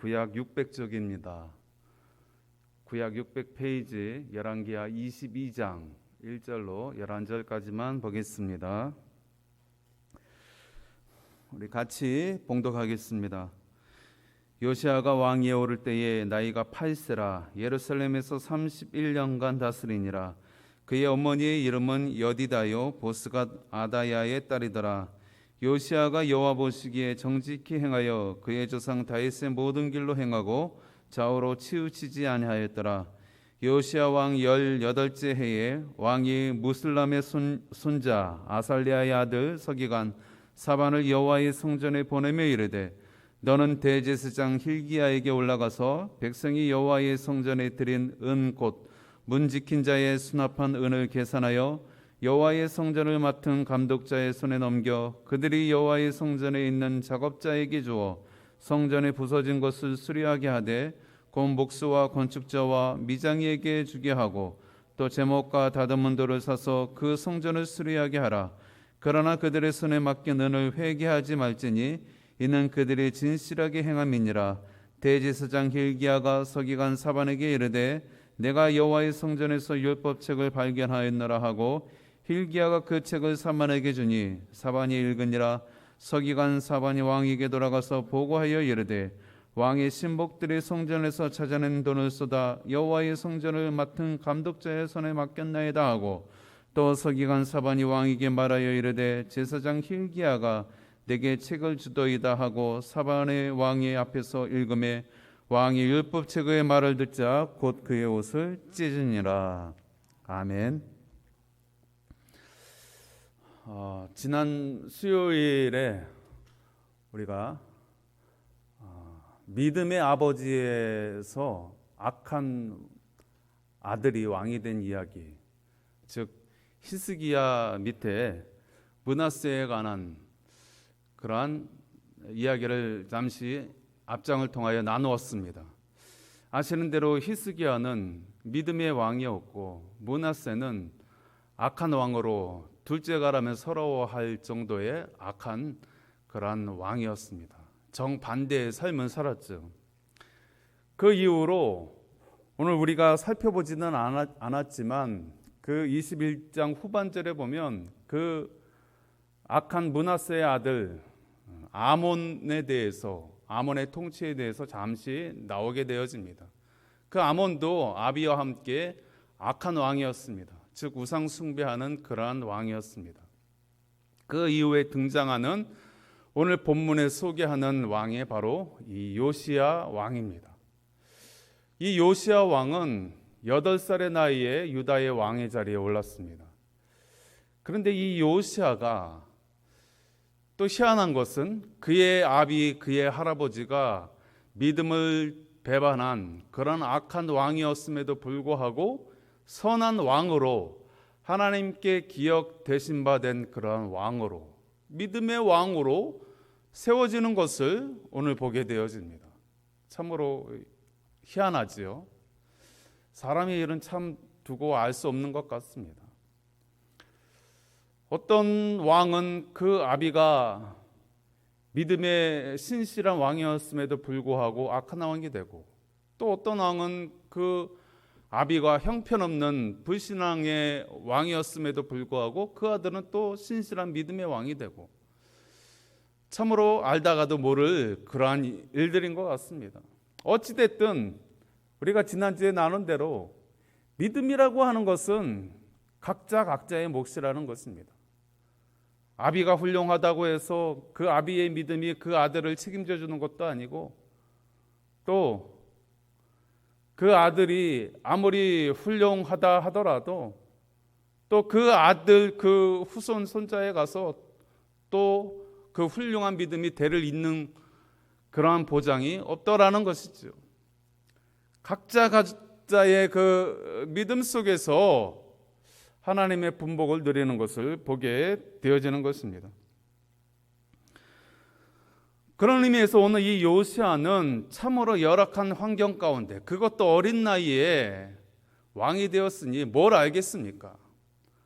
구약 600쪽입니다. 구약 600페이지 열왕기하 22장 1절로 11절까지만 보겠습니다. 우리 같이 봉독하겠습니다. 요시아가 왕위에 오를 때에 나이가 8세라 예루살렘에서 31년간 다스리니라. 그의 어머니의 이름은 여디다요 보스갓 아다야의 딸이더라. 요시아가 여호와 보시기에 정직히 행하여 그의 조상 다윗의 모든 길로 행하고 좌우로 치우치지 아니하였더라. 요시아 왕 18째 해에 왕이 무슬람의 손자 아살리아의 아들 서기관 사반을 여호와의 성전에 보내며 이르되 너는 대제사장 힐기야에게 올라가서 백성이 여호와의 성전에 드린 은 곧 문 지킨 자의 수납한 은을 계산하여 여호와의 성전을 맡은 감독자의 손에 넘겨 그들이 여호와의 성전에 있는 작업자에게 주어 성전에 부서진 것을 수리하게 하되 곧 목수와 건축자와 미장이에게 주게 하고 또 제목과 다듬은 돌을 사서 그 성전을 수리하게 하라. 그러나 그들의 손에 맡긴 은을 회개하지 말지니 이는 그들이 진실하게 행함이니라. 대제사장 힐기야가 서기관 사반에게 이르되 내가 여호와의 성전에서 율법책을 발견하였노라 하고 힐기야가 그 책을 사반에게 주니 사반이 읽으니라. 서기관 사반이 왕에게 돌아가서 보고하여 이르되 왕의 신복들이 성전에서 찾아낸 돈을 쏟아 여호와의 성전을 맡은 감독자의 손에 맡겼나이다 하고 또 서기관 사반이 왕에게 말하여 이르되 제사장 힐기야가 내게 책을 주더이다 하고 사반의 왕의 앞에서 읽음에 왕이 율법책의 말을 듣자 곧 그의 옷을 찢으니라. 아멘. 지난 수요일에 우리가 믿음의 아버지에서 악한 아들이 왕이 된 이야기, 즉 히스기야 밑에 므낫세에 관한 그러한 이야기를 잠시 앞장을 통하여 나누었습니다. 아시는 대로 히스기야는 믿음의 왕이었고 므낫세는 악한 왕으로 둘째가라면 서러워할 정도의 악한 그러한 왕이었습니다. 정반대의 삶을 살았죠. 그 이후로 오늘 우리가 살펴보지는 않았지만 그 21장 후반절에 보면 그 악한 므낫세의 아들 아몬에 대해서, 아몬의 통치에 대해서 잠시 나오게 되어집니다. 그 아몬도 아비와 함께 악한 왕이었습니다. 즉 우상 숭배하는 그러한 왕이었습니다. 그 이후에 등장하는 오늘 본문에 소개하는 왕이 바로 이 요시야 왕입니다. 이 요시야 왕은 8살의 나이에 유다의 왕의 자리에 올랐습니다. 그런데 이 요시야가 또 희한한 것은 그의 아비, 그의 할아버지가 믿음을 배반한 그런 악한 왕이었음에도 불구하고 선한 왕으로 하나님께 기억 대신 받은 그러한 왕으로, 믿음의 왕으로 세워지는 것을 오늘 보게 되어집니다. 참으로 희한하지요. 사람의 일은 참 두고 알 수 없는 것 같습니다. 어떤 왕은 그 아비가 믿음의 신실한 왕이었음에도 불구하고 악한 왕이 되고, 또 어떤 왕은 그 아비가 형편없는 불신앙의 왕이었음에도 불구하고 그 아들은 또 신실한 믿음의 왕이 되고, 참으로 알다가도 모를 그러한 일들인 것 같습니다. 어찌됐든 우리가 지난주에 나눈 대로 믿음이라고 하는 것은 각자 각자의 몫이라는 것입니다. 아비가 훌륭하다고 해서 그 아비의 믿음이 그 아들을 책임져 주는 것도 아니고, 또 그 아들이 아무리 훌륭하다 하더라도 또 그 아들 그 후손 손자에 가서 또 그 훌륭한 믿음이 대를 잇는 그러한 보장이 없더라는 것이죠. 각자 각자의 그 믿음 속에서 하나님의 분복을 누리는 것을 보게 되어지는 것입니다. 그런 의미에서 오늘 이 요시야는 참으로 열악한 환경 가운데, 그것도 어린 나이에 왕이 되었으니 뭘 알겠습니까?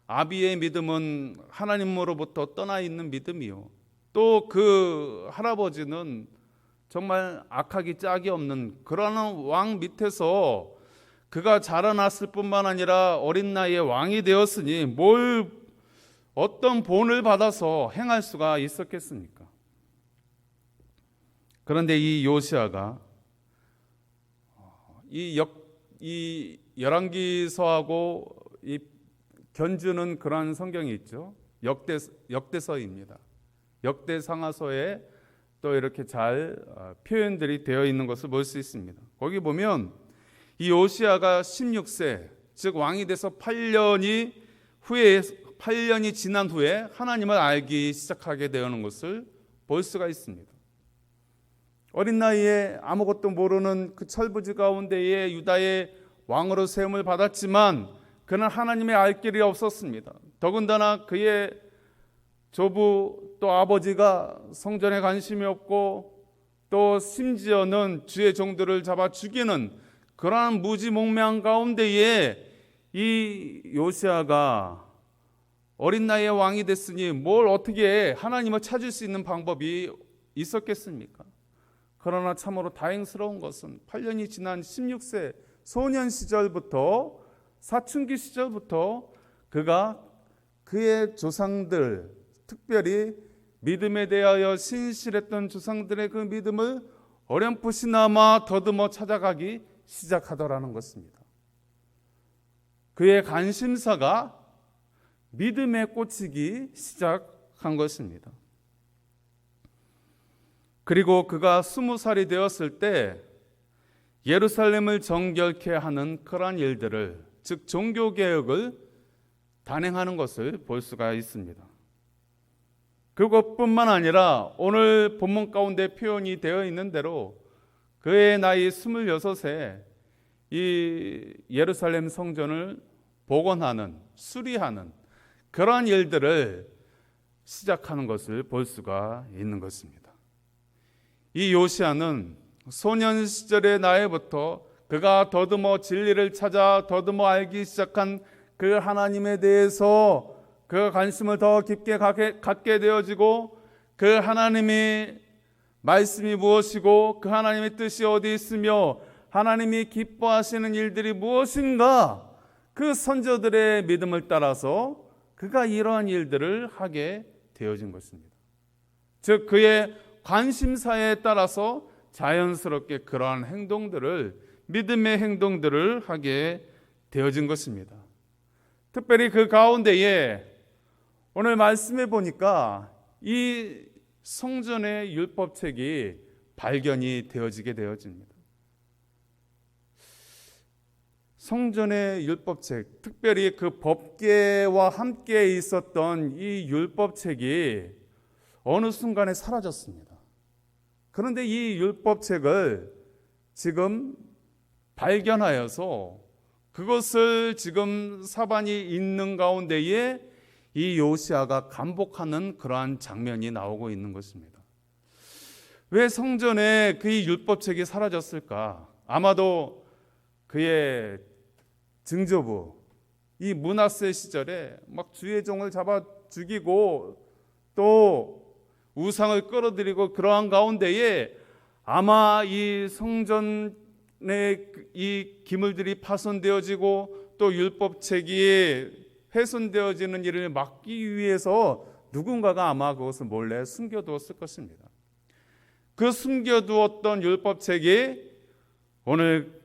아비의 믿음은 하나님으로부터 떠나 있는 믿음이요, 또 그 할아버지는 정말 악하기 짝이 없는 그러한 왕 밑에서 그가 자라났을 뿐만 아니라 어린 나이에 왕이 되었으니 어떤 본을 받아서 행할 수가 있었겠습니까? 그런데 이 요시야가 이 열왕기서하고 이 견주는 그러한 성경이 있죠. 역대서입니다. 역대상하서에 또 이렇게 잘 표현들이 되어 있는 것을 볼 수 있습니다. 거기 보면 이 요시야가 16세, 즉 왕이 돼서 8년이 지난 후에 하나님을 알기 시작하게 되는 것을 볼 수가 있습니다. 어린 나이에 아무것도 모르는 그 철부지 가운데에 유다의 왕으로 세움을 받았지만 그는 하나님의 알 길이 없었습니다. 더군다나 그의 조부 또 아버지가 성전에 관심이 없고 또 심지어는 주의 종들을 잡아 죽이는 그러한 무지몽매한 가운데에 이 요시야가 어린 나이에 왕이 됐으니 뭘 어떻게 하나님을 찾을 수 있는 방법이 있었겠습니까? 그러나 참으로 다행스러운 것은 8년이 지난 16세 소년 시절부터 사춘기 시절부터 그가 그의 조상들, 특별히 믿음에 대하여 신실했던 조상들의 그 믿음을 어렴풋이나마 더듬어 찾아가기 시작하더라는 것입니다. 그의 관심사가 믿음에 꽂히기 시작한 것입니다. 그리고 그가 20살이 되었을 때 예루살렘을 정결케 하는 그러한 일들을, 즉 종교개혁을 단행하는 것을 볼 수가 있습니다. 그것뿐만 아니라 오늘 본문 가운데 표현이 되어 있는 대로 그의 나이 26세 이 예루살렘 성전을 복원하는, 수리하는 그러한 일들을 시작하는 것을 볼 수가 있는 것입니다. 이 요시야는 소년 시절의 나이부터 그가 더듬어 진리를 찾아 더듬어 알기 시작한 그 하나님에 대해서 그 관심을 더 깊게 갖게 되어지고 그 하나님의 말씀이 무엇이고 그 하나님의 뜻이 어디 있으며 하나님이 기뻐하시는 일들이 무엇인가, 그 선조들의 믿음을 따라서 그가 이러한 일들을 하게 되어진 것입니다. 즉 그의 관심사에 따라서 자연스럽게 그러한 행동들을, 믿음의 행동들을 하게 되어진 것입니다. 특별히 그 가운데에 오늘 말씀해 보니까 이 성전의 율법책이 발견이 되어지게 되어집니다. 성전의 율법책, 특별히 그 법궤와 함께 있었던 이 율법책이 어느 순간에 사라졌습니다. 그런데 이 율법책을 지금 발견하여서 그것을 지금 사반이 있는 가운데에 이 요시야가 감복하는 그러한 장면이 나오고 있는 것입니다. 왜 성전에 그 율법책이 사라졌을까? 아마도 그의 증조부 이 므낫세 시절에 막 주의 종을 잡아 죽이고 또 우상을 끌어들이고 그러한 가운데에 아마 이 성전의 이 기물들이 파손되어지고 또 율법책이 훼손되어지는 일을 막기 위해서 누군가가 아마 그것을 몰래 숨겨두었을 것입니다. 그 숨겨두었던 율법책이 오늘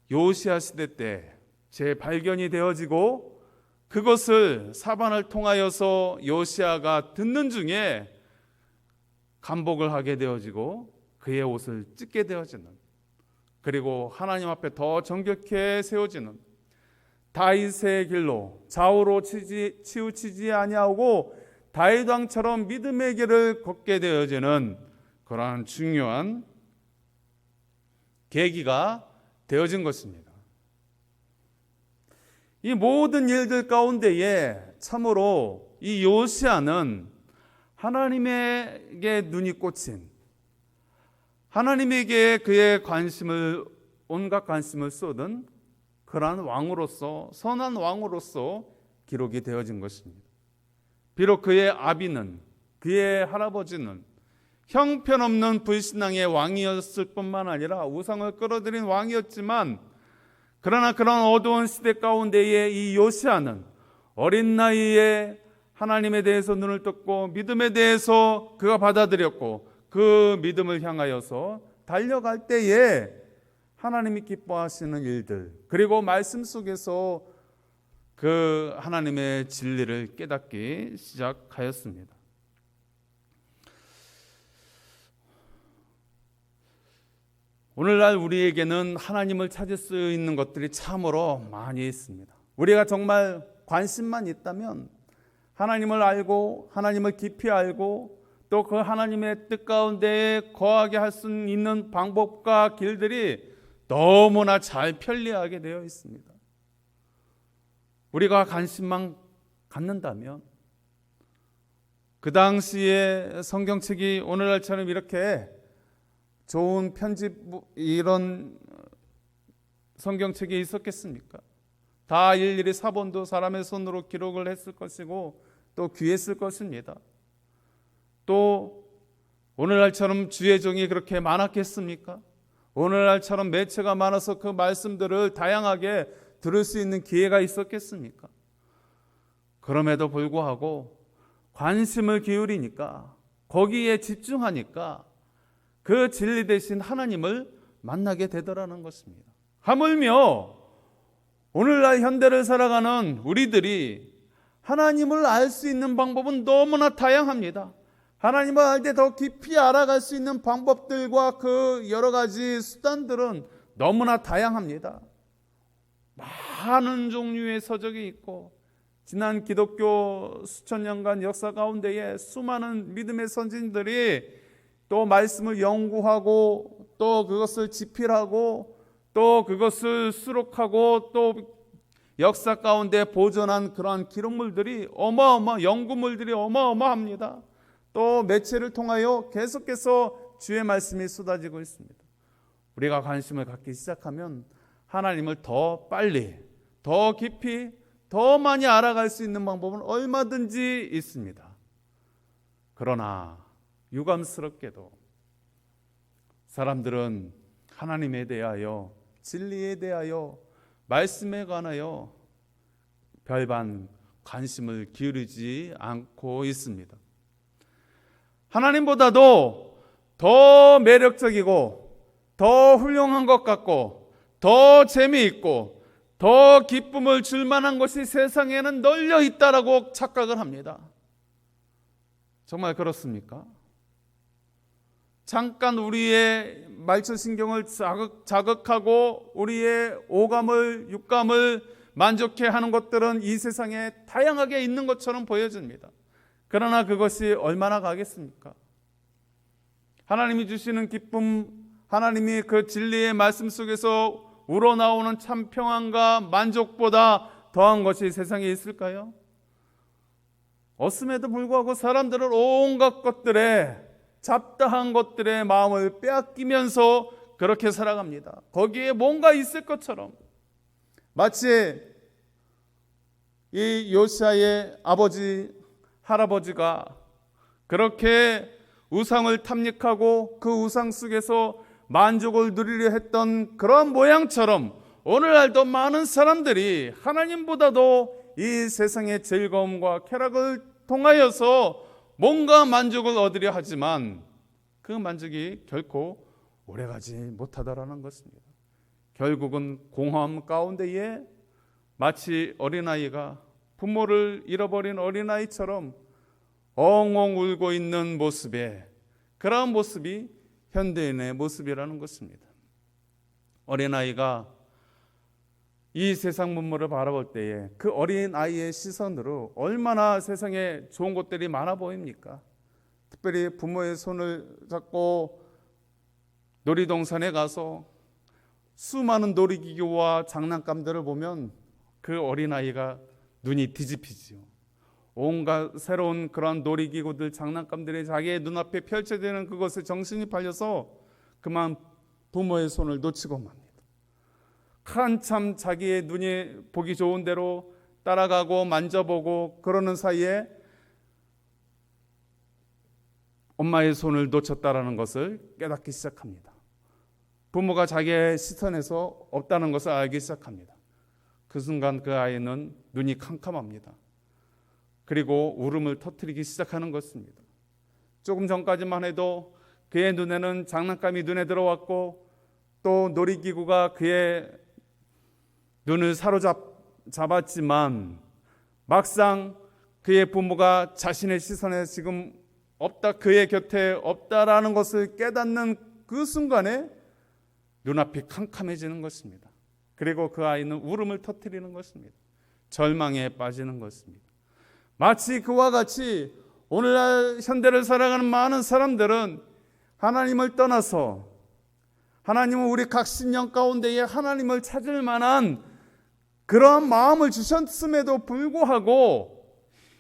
요시야 시대 때 재발견이 되어지고 그것을 사반을 통하여서 요시야가 듣는 중에 감복을 하게 되어지고 그의 옷을 찢게 되어지는, 그리고 하나님 앞에 더 정결케 세워지는, 다윗의 길로 좌우로 치우치지 아니하고 다윗 왕처럼 믿음의 길을 걷게 되어지는 그러한 중요한 계기가 되어진 것입니다. 이 모든 일들 가운데에 참으로 이 요시야는 하나님에게 눈이 꽂힌, 하나님에게 그의 관심을, 온갖 관심을 쏟은 그러한 왕으로서, 선한 왕으로서 기록이 되어진 것입니다. 비록 그의 아비는, 그의 할아버지는 형편없는 불신앙의 왕이었을 뿐만 아니라 우상을 끌어들인 왕이었지만, 그러나 그런 어두운 시대 가운데에 이 요시아는 어린 나이에 하나님에 대해서 눈을 떴고 믿음에 대해서 그가 받아들였고 그 믿음을 향하여서 달려갈 때에 하나님이 기뻐하시는 일들, 그리고 말씀 속에서 그 하나님의 진리를 깨닫기 시작하였습니다. 오늘날 우리에게는 하나님을 찾을 수 있는 것들이 참으로 많이 있습니다. 우리가 정말 관심만 있다면 하나님을 알고 하나님을 깊이 알고 또 그 하나님의 뜻 가운데에 거하게 할 수 있는 방법과 길들이 너무나 잘 편리하게 되어 있습니다. 우리가 관심만 갖는다면 그 당시에 성경책이 오늘날처럼 이렇게 좋은 편집 이런 성경책이 있었겠습니까? 다 일일이 사본도 사람의 손으로 기록을 했을 것이고 또 귀했을 것입니다. 또 오늘날처럼 주의 종이 그렇게 많았겠습니까? 오늘날처럼 매체가 많아서 그 말씀들을 다양하게 들을 수 있는 기회가 있었겠습니까? 그럼에도 불구하고 관심을 기울이니까, 거기에 집중하니까 그 진리 대신 하나님을 만나게 되더라는 것입니다. 하물며 오늘날 현대를 살아가는 우리들이 하나님을 알 수 있는 방법은 너무나 다양합니다. 하나님을 알 때 더 깊이 알아갈 수 있는 방법들과 그 여러 가지 수단들은 너무나 다양합니다. 많은 종류의 서적이 있고 지난 기독교 수천 년간 역사 가운데에 수많은 믿음의 선진들이 또 말씀을 연구하고 또 그것을 집필하고 또 그것을 수록하고 또 역사 가운데 보존한 그러한 기록물들이 연구물들이 어마어마합니다. 또 매체를 통하여 계속해서 주의 말씀이 쏟아지고 있습니다. 우리가 관심을 갖기 시작하면 하나님을 더 빨리, 더 깊이, 더 많이 알아갈 수 있는 방법은 얼마든지 있습니다. 그러나 유감스럽게도 사람들은 하나님에 대하여, 진리에 대하여, 말씀에 관하여 별반 관심을 기울이지 않고 있습니다. 하나님보다도 더 매력적이고 더 훌륭한 것 같고 더 재미있고 더 기쁨을 줄 만한 것이 세상에는 널려 있다라고 착각을 합니다. 정말 그렇습니까? 잠깐 우리의 말초신경을 자극하고 우리의 오감을, 육감을 만족해 하는 것들은 이 세상에 다양하게 있는 것처럼 보여집니다. 그러나 그것이 얼마나 가겠습니까? 하나님이 주시는 기쁨, 하나님이 그 진리의 말씀 속에서 우러나오는 참 평안과 만족보다 더한 것이 세상에 있을까요? 없음에도 불구하고 사람들은 온갖 것들에, 잡다한 것들의 마음을 빼앗기면서 그렇게 살아갑니다. 거기에 뭔가 있을 것처럼. 마치 이 요시아의 아버지, 할아버지가 그렇게 우상을 탐닉하고 그 우상 속에서 만족을 누리려 했던 그런 모양처럼 오늘날도 많은 사람들이 하나님보다도 이 세상의 즐거움과 쾌락을 통하여서 뭔가 만족을 얻으려 하지만 그 만족이 결코 오래가지 못하다라는 것입니다. 결국은 공허함 가운데에 마치 어린아이가 부모를 잃어버린 어린아이처럼 엉엉 울고 있는 모습에, 그러한 모습이 현대인의 모습이라는 것입니다. 어린아이가 이 세상 문물을 바라볼 때에 그 어린아이의 시선으로 얼마나 세상에 좋은 것들이 많아 보입니까? 특별히 부모의 손을 잡고 놀이동산에 가서 수많은 놀이기구와 장난감들을 보면 그 어린아이가 눈이 뒤집히지요. 온갖 새로운 그런 놀이기구들, 장난감들이 자기의 눈앞에 펼쳐지는 그것에 정신이 팔려서 그만 부모의 손을 놓치고 맙니다. 한참 자기의 눈이 보기 좋은 대로 따라가고 만져보고 그러는 사이에 엄마의 손을 놓쳤다라는 것을 깨닫기 시작합니다. 부모가 자기의 시선에서 없다는 것을 알기 시작합니다. 그 순간 그 아이는 눈이 캄캄합니다. 그리고 울음을 터뜨리기 시작하는 것입니다. 조금 전까지만 해도 그의 눈에는 장난감이 눈에 들어왔고 또 놀이기구가 그의 눈을 사로잡았지만 막상 그의 부모가 자신의 시선에 지금 없다, 그의 곁에 없다라는 것을 깨닫는 그 순간에 눈앞이 캄캄해지는 것입니다. 그리고 그 아이는 울음을 터뜨리는 것입니다. 절망에 빠지는 것입니다. 마치 그와 같이 오늘날 현대를 살아가는 많은 사람들은 하나님을 떠나서, 하나님은 우리 각 신령 가운데에 하나님을 찾을 만한 그러한 마음을 주셨음에도 불구하고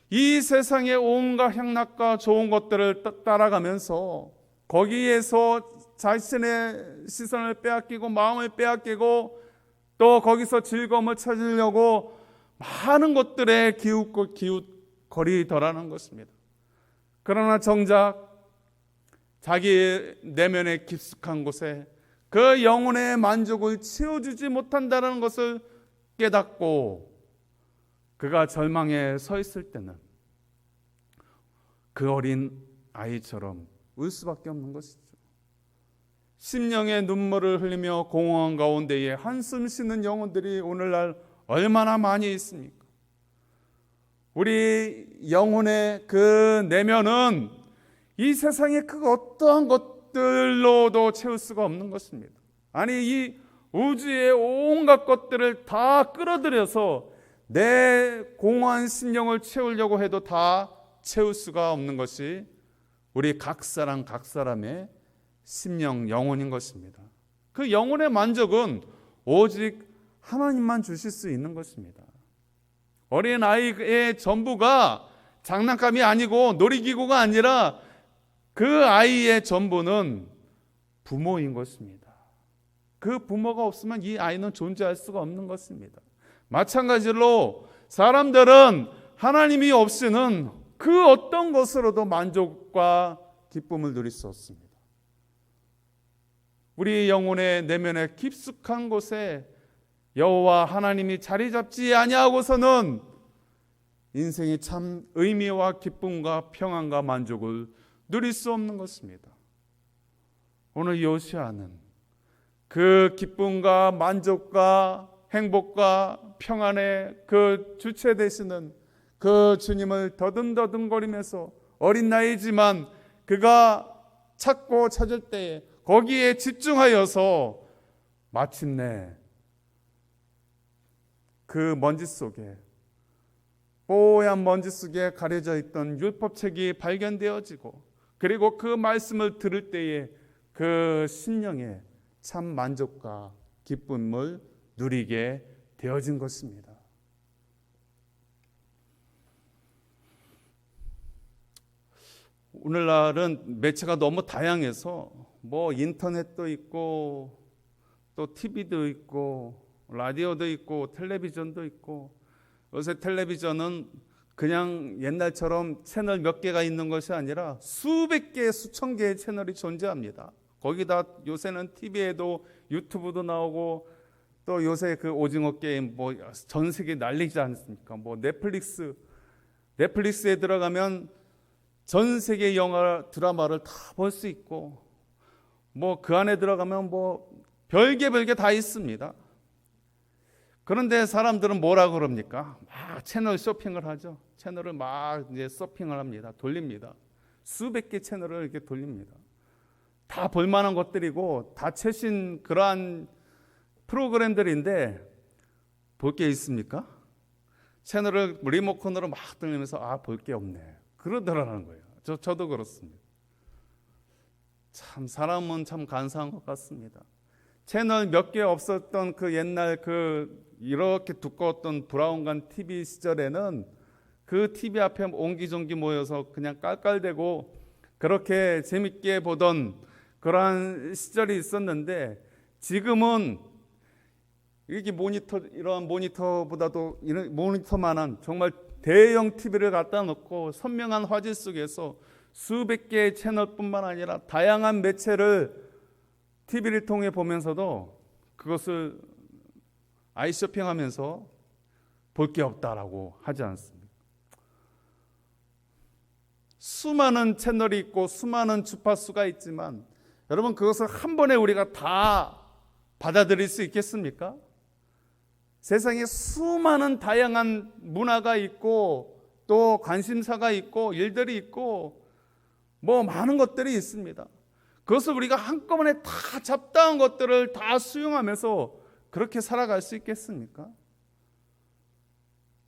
이 세상의 온갖 향락과 좋은 것들을 따라가면서 거기에서 자신의 시선을 빼앗기고 마음을 빼앗기고 또 거기서 즐거움을 찾으려고 많은 것들에 기웃거리더라는 것입니다. 그러나 정작 자기 내면의 깊숙한 곳에 그 영혼의 만족을 채워주지 못한다는 것을 깨닫고 그가 절망에 서 있을 때는 그 어린 아이처럼 울 수밖에 없는 것이죠. 심령의 눈물을 흘리며 공허한 가운데에 한숨 쉬는 영혼들이 오늘날 얼마나 많이 있습니까? 우리 영혼의 그 내면은 이 세상의 그 어떠한 것들로도 채울 수가 없는 것입니다. 아니, 이 우주의 온갖 것들을 다 끌어들여서 내 공허한 심령을 채우려고 해도 다 채울 수가 없는 것이 우리 각 사람 각 사람의 심령, 영혼인 것입니다. 그 영혼의 만족은 오직 하나님만 주실 수 있는 것입니다. 어린 아이의 전부가 장난감이 아니고 놀이기구가 아니라 그 아이의 전부는 부모인 것입니다. 그 부모가 없으면 이 아이는 존재할 수가 없는 것입니다. 마찬가지로 사람들은 하나님이 없이는 그 어떤 것으로도 만족과 기쁨을 누릴 수 없습니다. 우리 영혼의 내면의 깊숙한 곳에 여호와 하나님이 자리 잡지 아니하고서는 인생이 참 의미와 기쁨과 평안과 만족을 누릴 수 없는 것입니다. 오늘 요시아는 그 기쁨과 만족과 행복과 평안의 그 주체 되시는 그 주님을 더듬더듬거리면서 어린 나이지만 그가 찾고 찾을 때에 거기에 집중하여서 마침내 그 먼지 속에, 뽀얀 먼지 속에 가려져 있던 율법책이 발견되어지고 그리고 그 말씀을 들을 때에 그 심령에 참 만족과 기쁨을 누리게 되어진 것입니다. 오늘날은 매체가 너무 다양해서 뭐 인터넷도 있고 또 TV도 있고 라디오도 있고 텔레비전도 있고, 요새 텔레비전은 그냥 옛날처럼 채널 몇 개가 있는 것이 아니라 수백 개, 수천 개의 채널이 존재합니다. 거기다 요새는 TV에도 유튜브도 나오고 또 요새 그 오징어 게임 뭐 전 세계 난리지 않습니까? 뭐 넷플릭스에 들어가면 전 세계 영화 드라마를 다 볼 수 있고 뭐 그 안에 들어가면 뭐 별게 다 있습니다. 그런데 사람들은 뭐라 그럽니까? 막 채널 쇼핑을 하죠. 채널을 막 이제 서핑을 합니다. 돌립니다. 수백 개 채널을 이렇게 돌립니다. 다 볼만한 것들이고 다 최신 그러한 프로그램들인데 볼 게 있습니까? 채널을 리모컨으로 막 돌리면서 볼 게 없네 그러더라는 거예요. 저도 그렇습니다. 참 사람은 참 간사한 것 같습니다. 채널 몇 개 없었던 그 옛날 그 이렇게 두꺼웠던 브라운관 TV 시절에는 그 TV 앞에 옹기종기 모여서 그냥 깔깔대고 그렇게 재밌게 보던 그러한 시절이 있었는데, 지금은 이게 이러한 모니터보다도 이런 모니터만한 정말 대형 TV를 갖다 놓고 선명한 화질 속에서 수백 개의 채널뿐만 아니라 다양한 매체를 TV를 통해 보면서도 그것을 아이쇼핑하면서 볼 게 없다라고 하지 않습니다. 수많은 채널이 있고 수많은 주파수가 있지만 여러분, 그것을 한 번에 우리가 다 받아들일 수 있겠습니까? 세상에 수많은 다양한 문화가 있고 또 관심사가 있고 일들이 있고 많은 것들이 있습니다. 그것을 우리가 한꺼번에 다 잡다한 것들을 다 수용하면서 그렇게 살아갈 수 있겠습니까?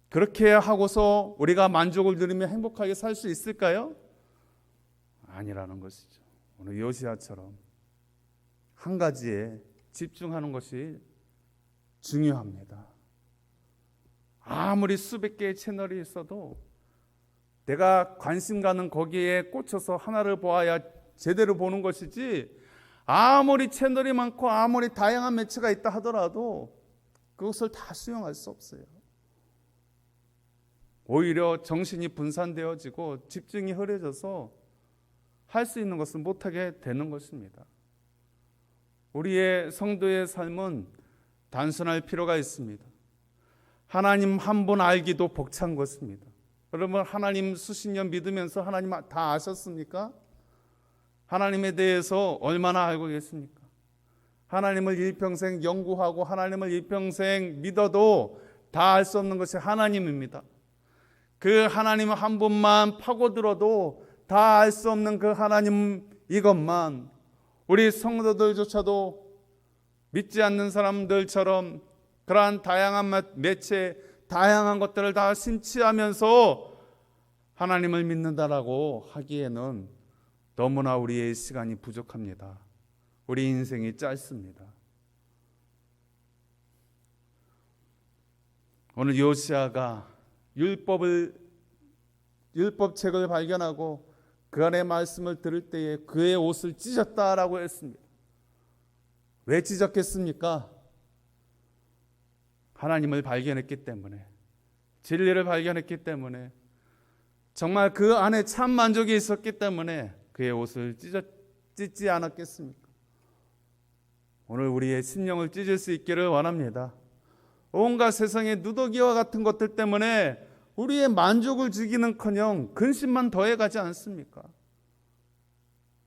그렇게 하고서 우리가 만족을 누리며 행복하게 살 수 있을까요? 아니라는 것이죠. 오늘 요시야처럼 한 가지에 집중하는 것이 중요합니다. 아무리 수백 개의 채널이 있어도 내가 관심 가는 거기에 꽂혀서 하나를 보아야 제대로 보는 것이지, 아무리 채널이 많고 아무리 다양한 매체가 있다 하더라도 그것을 다 수용할 수 없어요. 오히려 정신이 분산되어지고 집중이 흐려져서 할 수 있는 것을 못하게 되는 것입니다. 우리의 성도의 삶은 단순할 필요가 있습니다. 하나님 한 분 알기도 벅찬 것입니다. 여러분, 하나님 수십 년 믿으면서 하나님 다 아셨습니까? 하나님에 대해서 얼마나 알고 계십니까? 하나님을 일평생 연구하고 하나님을 일평생 믿어도 다 알 수 없는 것이 하나님입니다. 그 하나님 한 분만 파고들어도 다 알 수 없는 그 하나님, 이것만 우리 성도들조차도 믿지 않는 사람들처럼 그러한 다양한 매체, 다양한 것들을 다 심취하면서 하나님을 믿는다라고 하기에는 너무나 우리의 시간이 부족합니다. 우리 인생이 짧습니다. 오늘 요시야가 율법책을 발견하고 그 안에 말씀을 들을 때에 그의 옷을 찢었다라고 했습니다. 왜 찢었겠습니까? 하나님을 발견했기 때문에, 진리를 발견했기 때문에, 정말 그 안에 참 만족이 있었기 때문에 그의 옷을 찢지 않았겠습니까? 오늘 우리의 심령을 찢을 수 있기를 원합니다. 온갖 세상의 누더기와 같은 것들 때문에 우리의 만족을 주기는커녕 근심만 더해가지 않습니까?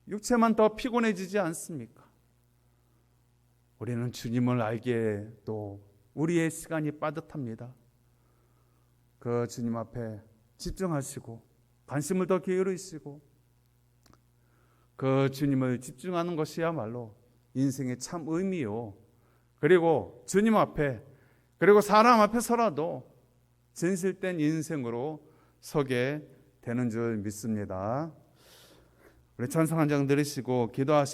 육체만 더 피곤해지지 않습니까? 우리는 주님을 알기에 또 우리의 시간이 빠듯합니다. 그 주님 앞에 집중하시고 관심을 더 기울이시고 그 주님을 집중하는 것이야말로 인생의 참 의미요, 그리고 주님 앞에, 그리고 사람 앞에서라도 진실된 인생으로 서게 되는 줄 믿습니다. 우리 찬송 한 장 들으시고 기도하시